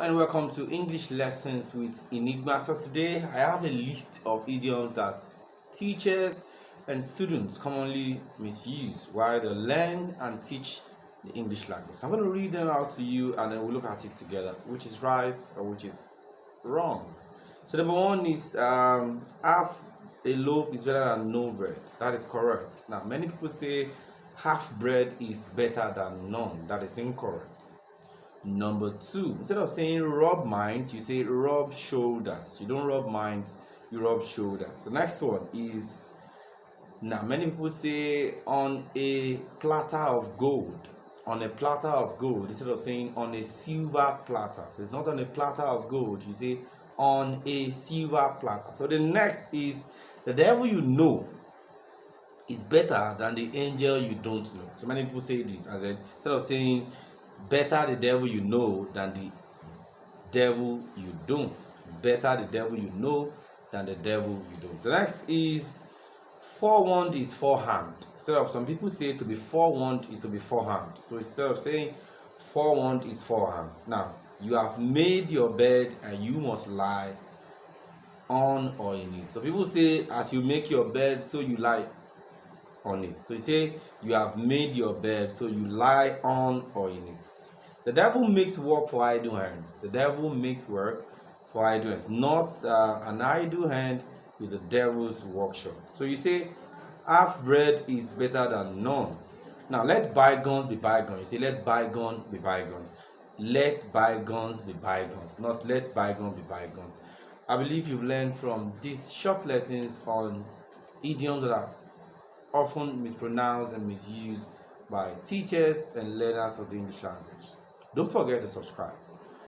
and welcome to English Lessons with Enigma. So today I have a list of idioms that teachers and students commonly misuse while they learn and teach the English language. So I'm going to read them out to you and then we'll look at it together, which is right or which is wrong. So number one is half a loaf is better than no bread. That is correct. Now many people say half bread is better than none. That is incorrect. Number two, instead of saying rub minds, you say rub shoulders. You don't rub minds, you rub shoulders. The next one is, now many people say on a platter of gold. On a platter of gold, instead of saying on a silver platter. So it's not on a platter of gold, you say on a silver platter. So the next is, the devil you know is better than the angel you don't know. So many people say this, and then instead of saying better the devil you know than the devil you don't. Better the devil you know than the devil you don't. The next is forewarned is forehand. Instead of, some people say to be forewarned is to be forehand. So instead of saying forewarned is forehand. Now, you have made your bed and you must lie on or in it. So people say as you make your bed, so you lie on it. So you say you have made your bed, so you lie on or in it. The devil makes work for idle hands. The devil makes work for idle hands. Not an idle hand is the devil's workshop. So you say half bread is better than none. Now let bygones be bygones. You say let bygone be bygone. Let bygones be bygones, not let bygone be bygone. I believe you've learned from these short lessons on idioms that are often mispronounced and misused by teachers and learners of the English language. Don't forget to subscribe.